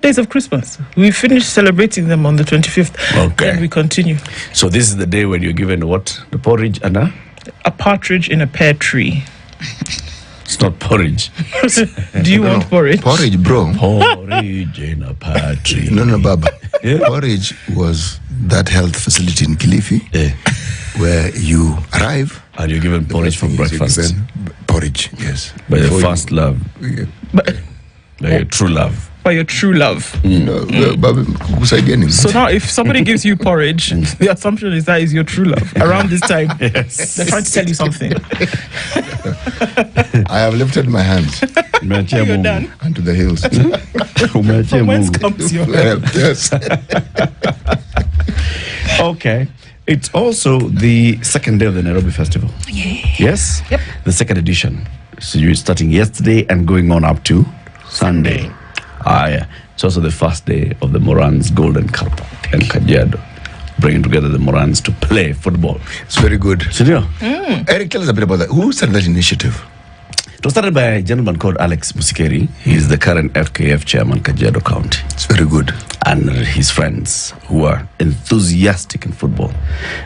12 days of Christmas. We finish celebrating them on the 25th. Okay. Then we continue. So this is the day when you're given what? The porridge and a partridge in a pear tree. It's not porridge. Do you want porridge? Porridge, bro. Porridge in a pear tree. No, Baba. Yeah. Porridge was that health facility in Kilifi where you arrive. And you're given porridge for breakfast. Porridge, yes. By your first love. Yeah. By your true love. By your true love. So now if somebody gives you porridge, the assumption is that is your true love around this time. Yes. They're trying to tell you something. I have lifted my hands. You're done. Unto the hills. From whence comes your help? Yes. Okay. It's also the second day of the Nairobi Festival. Yeah. Yes? Yep. The second edition. So you're starting yesterday and going on up to Sunday. Yeah. It's also the first day of the Morans Golden Cup and Kajiado, bringing together the Morans to play football. It's very good. Senor? Eric, tell us a bit about that. Who started that initiative? It was started by a gentleman called Alex Musikeri. He's the current FKF chairman, Kajiado County. It's very good. And his friends who are enthusiastic in football.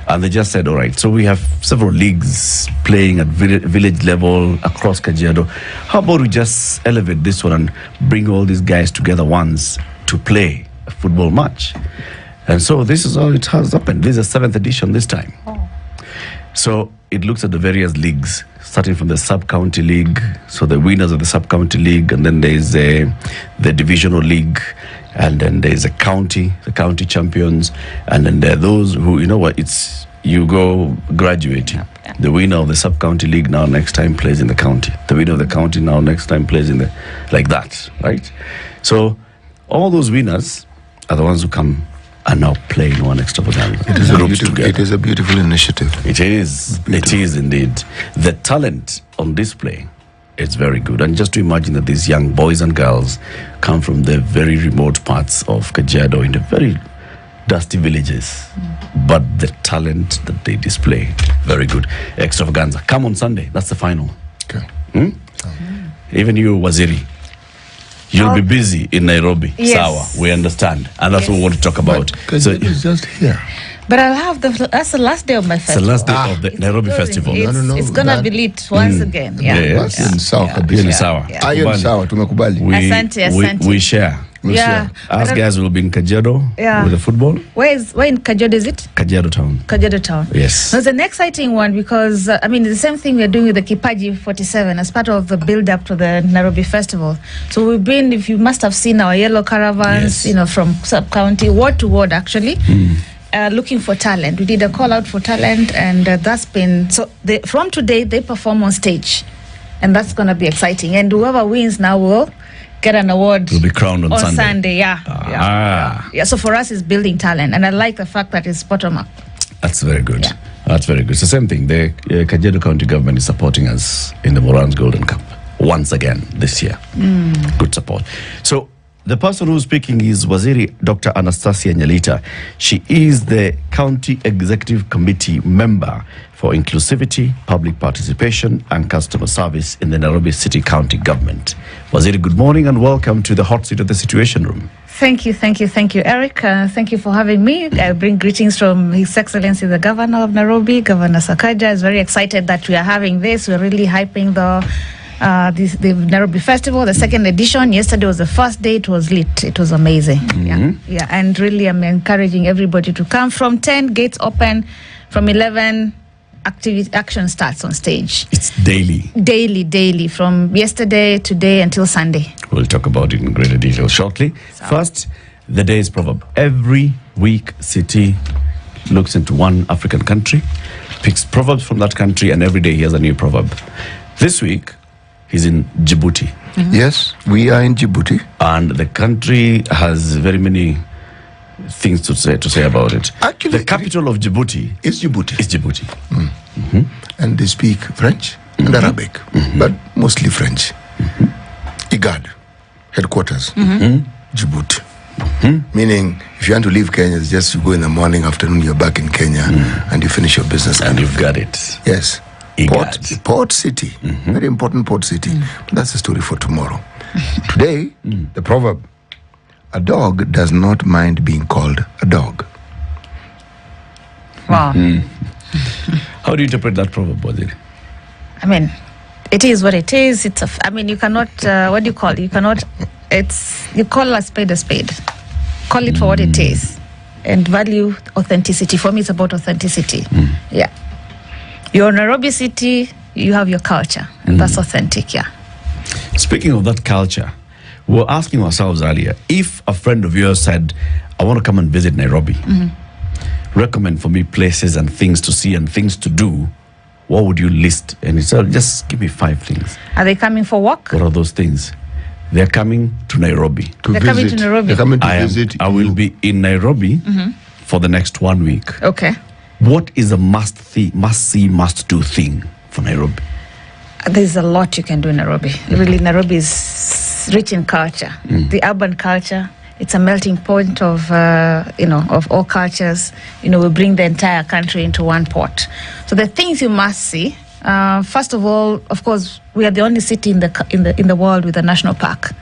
And they just said, all right, so we have several leagues playing at village level across Kajiado. How about we just elevate this one and bring all these guys together once to play a football match? And so this is how it has happened. This is the 7th edition this time. So it looks at the various leagues, starting from the sub-county league, so the winners of the sub-county league, and then there's the divisional league, and then there's the county champions, and then there are those who, you know what, you go graduating. Yeah. The winner of the sub-county league now next time plays in the county. The winner of the county now next time plays in the, like that, right? So all those winners are the ones who come and now playing one extravaganza. It is a beautiful initiative. It is. It is indeed. The talent on display is very good. And just to imagine that these young boys and girls come from the very remote parts of Kajiado in the very dusty villages. But the talent that they display, very good. Extravaganza. Come on Sunday. That's the final. Okay. Even you, Waziri. You'll be busy in Nairobi. Yes. Sawa, we understand. And that's what we want to talk about. Because it's just here. But I'll have that's the last day of my It's the festival. last day of the Nairobi Festival. It's gonna be lit once again. Yeah. Yes. That's in sawa kabisa. Hiyo ni sawa. Yeah. Hiyo ni sawa, tumekubali. Asante. We share. Yeah. Us guys will be in Kajiado with the football. Where in Kajiado is it? Kajiado town. Kajiado town. Yes. It's an exciting one because, it's the same thing we're doing with the Kipaji 47 as part of the build-up to the Nairobi Festival. So we've been, if you must have seen our yellow caravans, Yes. from sub-county, ward to ward actually, looking for talent. We did a call-out for talent and that's been, so from today, they perform on stage. And that's going to be exciting. And whoever wins now will get an award. Will be crowned on Sunday. Yeah. So for us, it's building talent, and I like the fact that it's bottom up. That's very good. Yeah. That's very good. It's the same thing. The Kajiado County government is supporting us in the Morans Golden Cup once again this year. Good support. So the person who's speaking is Waziri Dr. Anastasia Nyalita. She is the County Executive Committee member for Inclusivity, Public Participation and Customer Service in the Nairobi City County Government. Waziri, good morning and welcome to the hot seat of the Situation Room. Thank you, Eric. Thank you for having me. I bring greetings from His Excellency the Governor of Nairobi, Governor Sakaja. Is very excited that we are having this. We're really hyping the Nairobi Festival, the second edition. Yesterday was the first day. It was lit. It was amazing. Yeah. And really, I'm encouraging everybody to come. From 10, gates open. From 11, action starts on stage. It's daily. Daily, from yesterday, today, until Sunday. We'll talk about it in greater detail shortly. First, the day's proverb. Every week, City looks into one African country, picks proverbs from that country, and every day he has a new proverb. This week, he's in Djibouti. Yes, we are in Djibouti. And the country has very many things to say about it. Actually, the capital of Djibouti is Djibouti. And they speak French and Arabic, but mostly French. IGAD, headquarters, Djibouti. Meaning, if you want to leave Kenya, it's just you go in the morning, afternoon, you're back in Kenya, and you finish your business. And you've got it. Yes. Port city, very important port city. But that's a story for tomorrow. Today, the proverb, a dog does not mind being called a dog. Wow. How do you interpret that proverb, Waziri? I mean, it is what it is. I mean, you cannot, what do you call it? You cannot, you call a spade a spade. Call it for what it is. And value authenticity. For me, it's about authenticity. Yeah. You're Nairobi City, you have your culture. And that's authentic, yeah. Speaking of that culture, we were asking ourselves earlier, if a friend of yours said, I want to come and visit Nairobi, recommend for me places and things to see and things to do, what would you list? And he said, just give me 5 things. Are they coming for work? What are those things? They're coming to Nairobi. They're coming to Nairobi. They're coming to visit. I will be in Nairobi for the next 1 week. Okay. What is a must-see, must-do thing for Nairobi? There's a lot you can do in Nairobi. Really, Nairobi is rich in culture. The urban culture, it's a melting point of, of all cultures. We bring the entire country into one pot. So the things you must see, first of all, of course, we are the only city in the world with a national park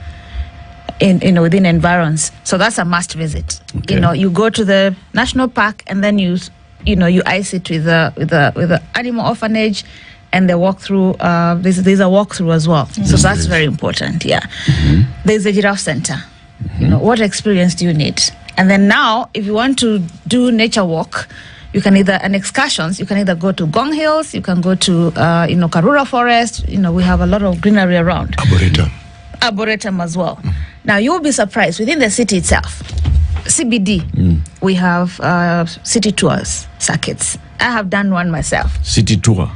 within environs. So that's a must visit. Okay. You go to the national park and then you ice it with the animal orphanage, and they walk through. There's a walkthrough as well. So that's very important. Yeah. There's a giraffe center. What experience do you need? And then now, if you want to do nature walk, you can you can either go to Gong Hills, you can go to Karura Forest. We have a lot of greenery around. Arboretum as well. Now you will be surprised, within the city itself, CBD, we have city tours circuits. I have done one myself. City tour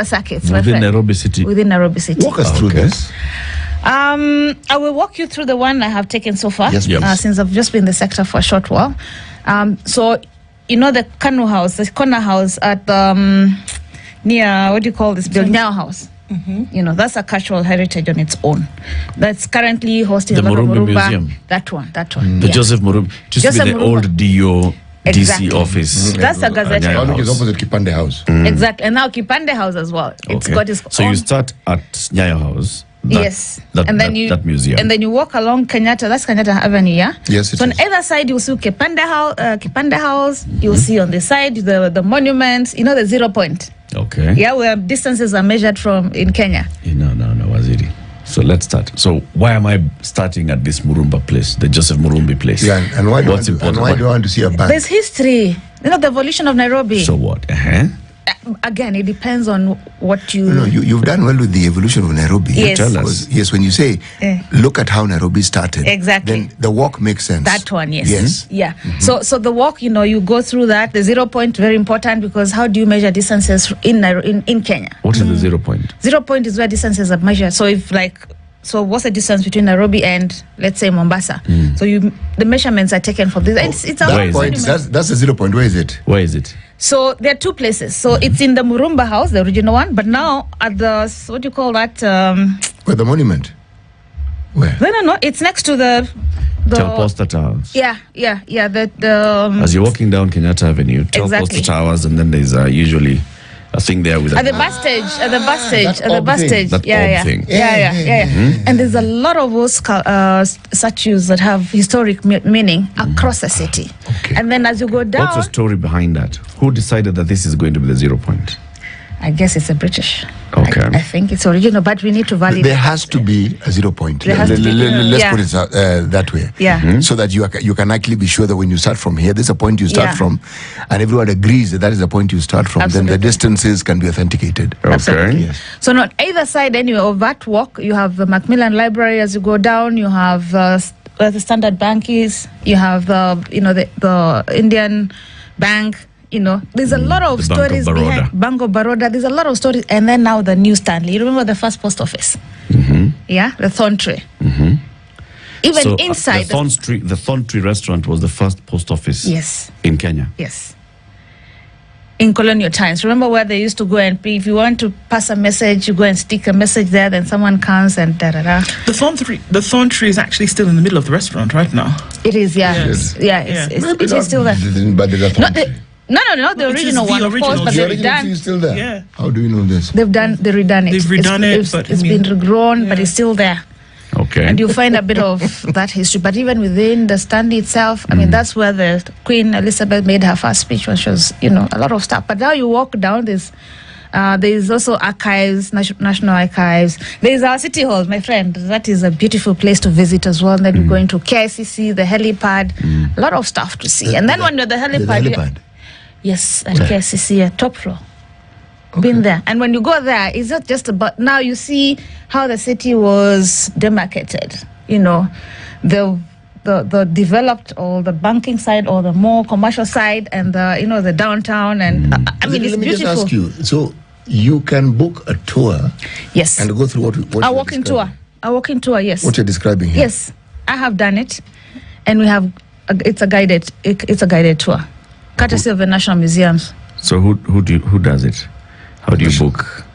circuits within Nairobi City. Walk us through this. I will walk you through the one I have taken so far. Yes, please. Since I've just been in the sector for a short while. So the Kanu House, the corner house at near, what do you call this building? Nyayo House. That's a cultural heritage on its own. That's currently hosting The a lot of Murumbi Murumba. Museum. That one. The Joseph Murumbi. Just be the Murumba. old DO, Exactly. DC office. That's a gazette. Nyayo Which is House. opposite Kipande House. Exactly. And now Kipande House as well. It's Okay. got its So own. you start at Nyayo House. Yes. That museum. And then you walk along Kenyatta. That's Kenyatta Avenue, yeah? Yes, it So on is. either side, you'll see Kipande House. You'll see on the side the monuments. The 0 point. Okay. Yeah, where distances are measured from in Kenya. No, Waziri. So let's start. So why am I starting at this Murumba place, the Joseph Murumbi place? Yeah, and why do What's you important? want to see a bank? There's history. The evolution of Nairobi. So what? Again, it depends on what you... No, you've done well with the evolution of Nairobi. Yes. Tell us. Because, yes, when you say, look at how Nairobi started. Exactly. Then the walk makes sense. That one, yes. Yes. Yeah. So the walk, you go through that. The 0 point, very important, because how do you measure distances in Kenya? What is the 0 point? 0 point is where distances are measured. So so what's the distance between Nairobi and, let's say, Mombasa? So the measurements are taken from this. It's a Where is point, it? that's the 0 point. Where is it? Where is it? So there are 2 places. So it's in the Murumba House, the original one, but now at the, what do you call that? Where the monument? Where? No. It's next to the Telposta Towers. Yeah. As you're walking down Kenyatta Avenue, Telposta Exactly. Towers, and then there's usually a thing there with At the bus stage, That orb thing. Yeah. And there's a lot of those statues that have historic meaning across the city. Okay. And then as you go down, What's the story behind that? Who decided that this is going to be the 0 point? I guess it's a British. Okay. I think it's original, but we need to validate. There has to be a 0 point. There has to be, Let's yeah. put it that way. Yeah. So that you can actually be sure that when you start from here, there's a point you start Yeah. from, and everyone agrees that is the point you start from. Then Absolutely. the distances can be authenticated. Absolutely. Yes. So on either side, anyway, of that walk, you have the Macmillan Library. As you go down, you have where the Standard Bank is. You have the Indian Bank. There's a lot of the Bank of stories Baroda. behind Bank of Baroda. There's a lot of stories, and then now the new Stanley. You remember the first post office? Yeah, the Thorn Tree. Even So inside, the Thorn Tree restaurant was the first post office yes, in Kenya. yes. In colonial times, remember where they used to go and if you want to pass a message, you go and stick a message there. Then someone comes and da da da. The thorn tree is actually still in the middle of the restaurant right now. It is, yeah, Yes. yeah. It is still there. But there's a Not the Which is original the one, of course, original. but the they've original tree is redone. still there. Yeah. How do you know this? They've redone it. They've redone it, but it's I been mean, regrown, but yeah. it's still there. Okay. And you'll find a bit of that history. But even within the stand itself, I mean, that's where the Queen Elizabeth made her first speech, which was, a lot of stuff. But now you walk down this. There's also archives, national archives. There's our city hall, my friend. That is a beautiful place to visit as well. And then we're going to KICC, the helipad, a lot of stuff to see. And then when you're at the helipad, yes, at KICC, at top floor. Okay. Been there. And when you go there, it's not just about, now you see how the city was demarcated. The developed or the banking side or the more commercial side and the downtown and I mean it's beautiful. Let me just ask you, so you can book a tour, yes, and go through what a walking tour, yes, what you're describing here. Yes, I have done it, and we have it's a guided tour, courtesy of the National Museums. So who does it? How do you book?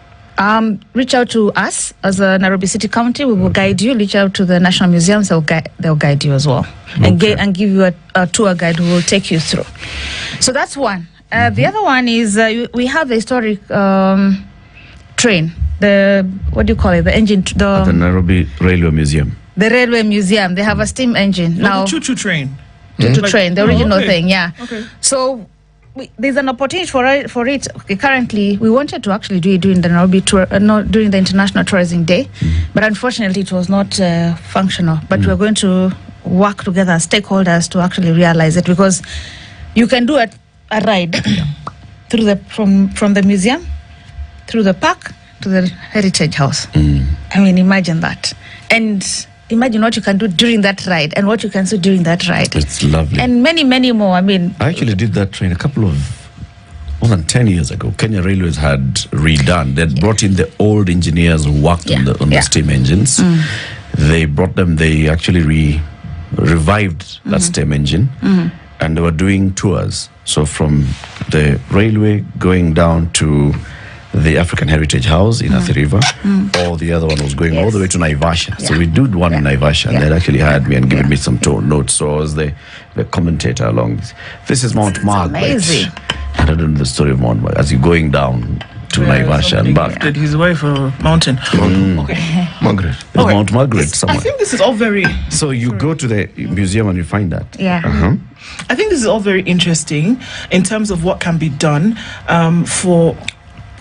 Reach out to us as a Nairobi City County. We will guide you. Reach out to the National Museums. They'll guide you as well, and give you a tour guide who will take you through. So that's one. The other one is we have the historic train. The what do you call it? The engine. The Nairobi Railway Museum. The Railway Museum. They have a steam engine now. The choo-choo train. Choo-choo train. The original thing. Yeah. Okay. So. There's an opportunity for it. Okay, currently, we wanted to actually do it during the Nairobi tour, not during the International Tourism Day, but unfortunately, it was not functional. But we're going to work together as stakeholders to actually realize it, because you can do a ride through from the museum, through the park to the Heritage House. I mean, imagine that, and imagine what you can do during that ride and what you can do during that ride. It's lovely. And many, many more. I mean, I actually did that train more than 10 years ago. Kenya Railways had redone. They'd brought in the old engineers who worked on the steam engines. They brought them, they actually revived that steam engine, and they were doing tours. So from the railway going down to the African Heritage House in Athi River, or the other one was going all the way to Naivasha. So we did one in Naivasha, and they actually had me and given me some notes. So I was the commentator along this. This is Mount Margaret. Amazing. I don't know the story of Mount Margaret as you're going down to Naivasha and back. Did his wife a mountain? Okay. Margaret. Mount Margaret somewhere. I think this is all very... So you go to the museum and you find that. Yeah. I think this is all very interesting in terms of what can be done for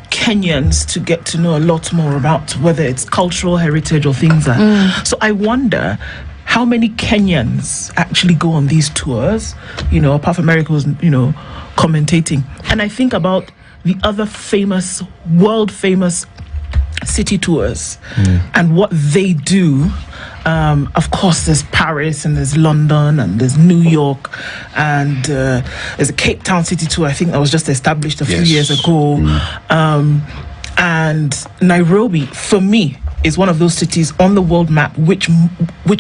Kenyans to get to know a lot more about whether it's cultural heritage or things like that. So I wonder how many Kenyans actually go on these tours, apart from America's, commentating. And I think about the other world famous city tours and what they do. Of course, there's Paris and there's London and there's New York and there's a Cape Town city tour. I think that was just established a few years ago. And Nairobi, for me, is one of those cities on the world map which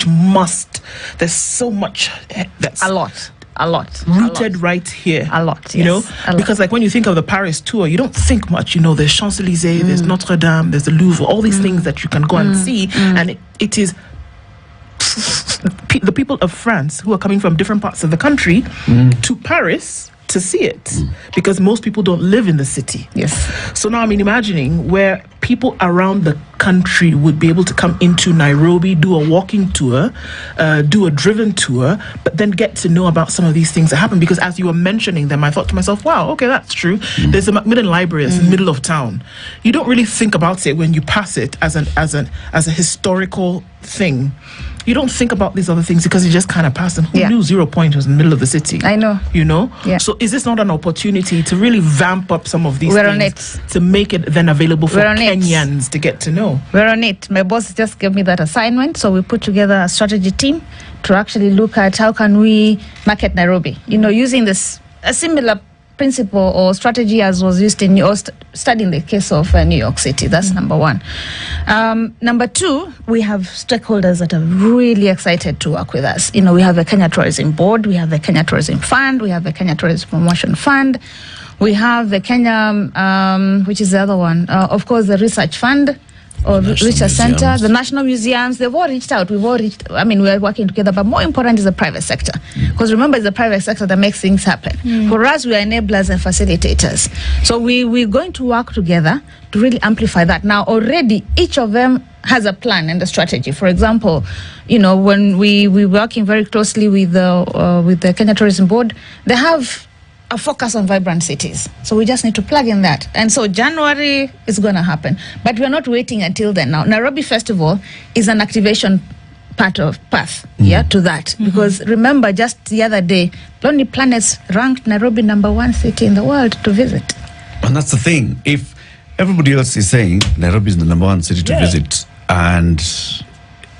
must. There's so much that's a lot rooted right here. A lot, yes. Because like when you think of the Paris tour, you don't think much. There's Champs-Elysees, there's Notre Dame, there's the Louvre, all these things that you can go and see, and it is the people of France who are coming from different parts of the country to Paris to see it, because most people don't live in the city. Yes. So now I'm imagining where people around the country would be able to come into Nairobi, do a walking tour, do a driven tour, but then get to know about some of these things that happen. Because as you were mentioning them, I thought to myself, wow, okay, that's true. There's the Macmillan Library, it's in the middle of town. You don't really think about it when you pass it as a historical thing. You don't think about these other things because you just kind of pass them. Who knew 0 Point was in the middle of the city? I know. Yeah. So is this not an opportunity to really vamp up some of these We're on things to make it then available for Kenyans to get to know? We're on it. My boss just gave me that assignment, so we put together a strategy team to actually look at how can we market Nairobi. Using a similar principle or strategy as was used in studying the case of New York City. That's number one. Number two, we have stakeholders that are really excited to work with us. We have the Kenya Tourism Board, we have the Kenya Tourism Fund, we have the Kenya Tourism Promotion Fund, we have the Kenya, which is the other one, of course, the Research Fund. or National Research Center, museums. the national museums, they've all reached out. We've all reached, I mean, we're working together, but more important is the private sector. Because remember, it's the private sector that makes things happen. For us, we are enablers and facilitators. So we're going to work together to really amplify that. Now, already, each of them has a plan and a strategy. For example, when we're working very closely with the Kenya Tourism Board, they have a focus on vibrant cities. So we just need to plug in that. And so January is going to happen. But we're not waiting until then. Now, Nairobi Festival is an activation path to that. Because remember, just the other day, Lonely Planets ranked Nairobi #1 city in the world to visit. And that's the thing. If everybody else is saying Nairobi is the #1 city to visit, and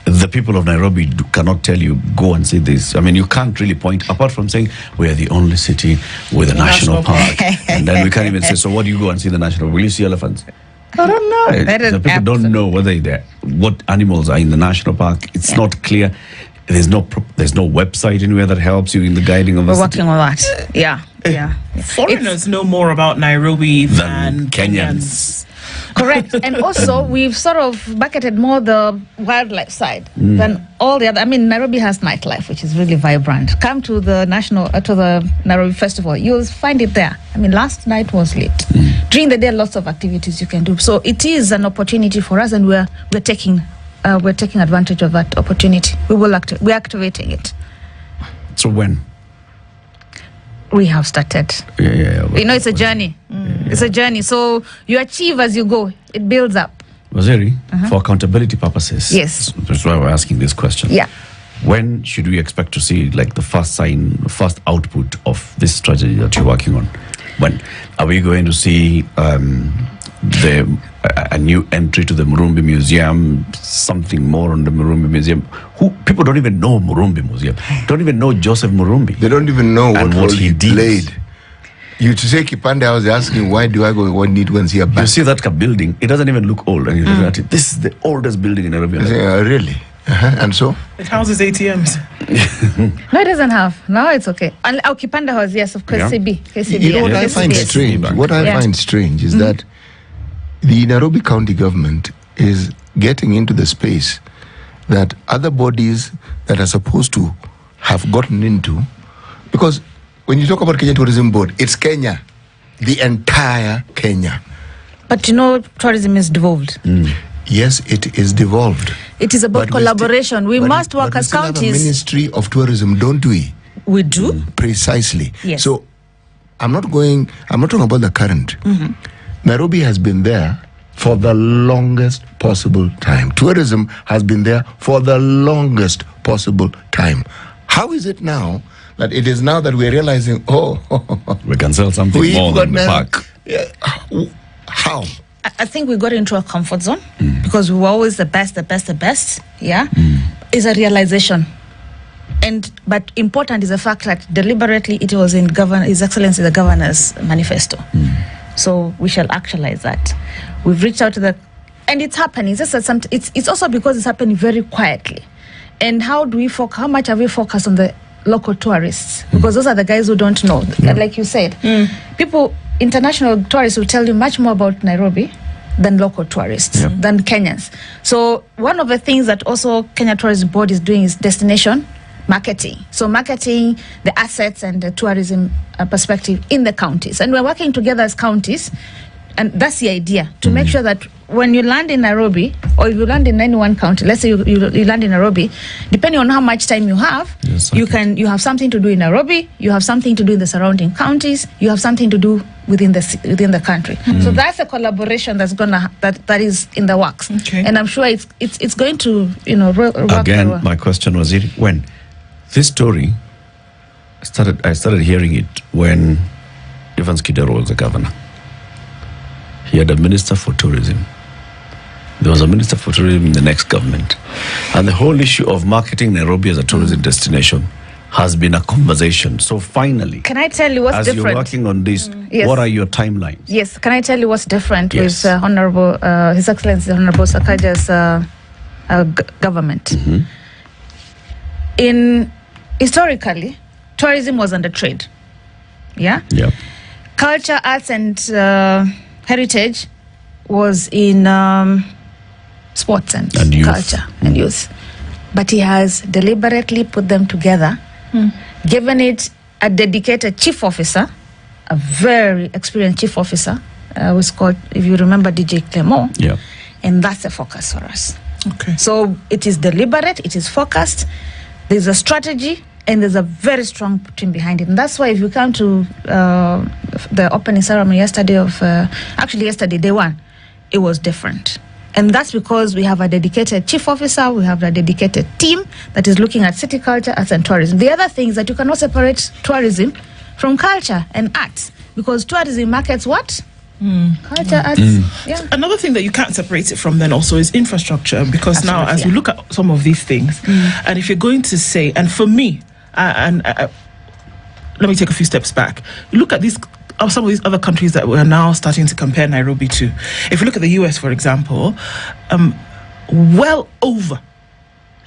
the people of Nairobi cannot tell you, go and see this. I mean, you can't really point, apart from saying, we are the only city with a national park. And then we can't even say, so what do you go and see the national? Will you see elephants? I don't know. The people don't know what animals are in the national park. It's not clear. There's no website anywhere that helps you in the guiding of the We're city. working on that. Yeah. Foreigners know more about Nairobi than Kenyans. Correct. And also, we've sort of bucketed more the wildlife side than all the other. I mean, Nairobi has nightlife, which is really vibrant. Come to the Nairobi Festival, you'll find it there. I mean, last night was lit. During the day, lots of activities you can do. So it is an opportunity for us, and we're taking advantage of that opportunity. We're activating it. So when? We have started. Yeah. It's a journey. It's a journey. So you achieve as you go. It builds up. Waziri, for accountability purposes. Yes. That's why we're asking this question. Yeah. When should we expect to see the first output of this strategy that you're working on? When are we going to see a new entry to the Murumbi Museum, something more on the Murumbi Museum? People don't even know Murumbi Museum, don't even know Joseph Murumbi. They don't even know what role he did. played. You to say Kipande, I was asking, why do I need to see a bank? You see that building, it doesn't even look old. And you look at it, this is the oldest building in Nairobi. I say, really? And so? It houses ATMs. No, it doesn't have. No, it's okay. And Kipande House, yes, of course, Yeah. KCB. You know what I find KCB. strange? What I find strange is that the Nairobi County government is getting into the space that other bodies that are supposed to have gotten into, because when you talk about Kenya Tourism Board, it's Kenya, the entire Kenya. But tourism is devolved. Yes, it is devolved. It is about collaboration. We must work as still have a counties. Ministry of Tourism, don't we? We do. Precisely. Yes. So I'm not talking about the current. Nairobi has been there for the longest possible time. Tourism has been there for the longest possible time. How is it now that it is now that we're realizing, We can sell something we've more got than the park. Yeah. How? I think we got into a comfort zone because we were always the best. Yeah. It's a realization. But important is the fact that deliberately it was in His Excellency the Governor's manifesto. So we shall actualize that. We've reached out to and it's happening. It's also because it's happening very quietly. And how much have we focused on the local tourists? Because those are the guys who don't know. Like you said, international tourists will tell you much more about Nairobi than local tourists, than Kenyans. So one of the things that also Kenya Tourism Board is doing is destination marketing. So marketing the assets and the tourism perspective in the counties. And we're working together as counties. And that's the idea, to make sure that when you land in Nairobi, or if you land in any one county, let's say you land in Nairobi, depending on how much time you have, you have something to do in Nairobi, you have something to do in the surrounding counties, you have something to do within the country. So that's a collaboration that is in the works. Okay. And I'm sure it's going to work Again, well. my question was when this story I started hearing it when Evans Kidero was the governor. He had a minister for tourism. There was a minister for tourism in the next government. And the whole issue of marketing Nairobi as a tourism destination has been a conversation. So finally, Can I tell you what's as different? you're working on this, Yes. what are your timelines? Yes, can I tell you what's different Yes. with Honorable His Excellency Honorable Sakaja's government? Historically, tourism was under trade. Yeah. Yeah. Culture, arts, and heritage was in sports and youth. culture and youth. But he has deliberately put them together, given it a dedicated chief officer, a very experienced chief officer, was called, if you remember, DJ Clement. Yeah. And that's a focus for us. Okay. So it is deliberate, it is focused, there's a strategy, and there's a very strong team behind it. And that's why if you come to the opening ceremony yesterday yesterday, day one, it was different. And that's because we have a dedicated chief officer, we have a dedicated team that is looking at city culture, arts, and tourism. The other thing is that you cannot separate tourism from culture and arts, because tourism markets what? Culture, arts. Yeah. Another thing that you can't separate it from then also is infrastructure, because Absolutely, now as we look at some of these things, and if you're going to say, and for me, let me take a few steps back. Look at these some of these other countries that we're now starting to compare Nairobi to. If you look at the US, for example, well over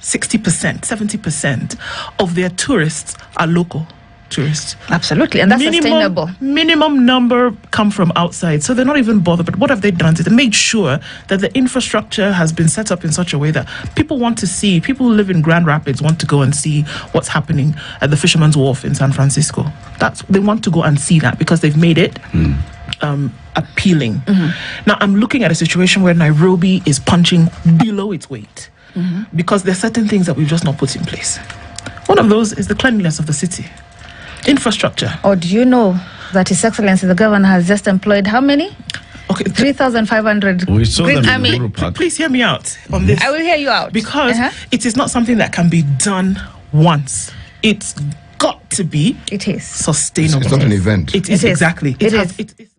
60%, 70% of their tourists are local tourists. Absolutely, and that's sustainable. Minimum number come from outside, so they're not even bothered. But what have they done? They made sure that the infrastructure has been set up in such a way that people want to see. People who live in Grand Rapids want to go and see what's happening at the Fisherman's Wharf in San Francisco. They want to go and see that because they've made it appealing. Now I'm looking at a situation where Nairobi is punching below its weight because there are certain things that we've just not put in place. One of those is the cleanliness of the city. Infrastructure. Or do you know that His Excellency the Governor has just employed how many? Okay, 3,500 We saw Green them in Army. Uhuru Park. please hear me out on this. I will hear you out. Because it is not something that can be done once. It's got to be It is. sustainable. It's not an event. It is It is. exactly. It has- is. It's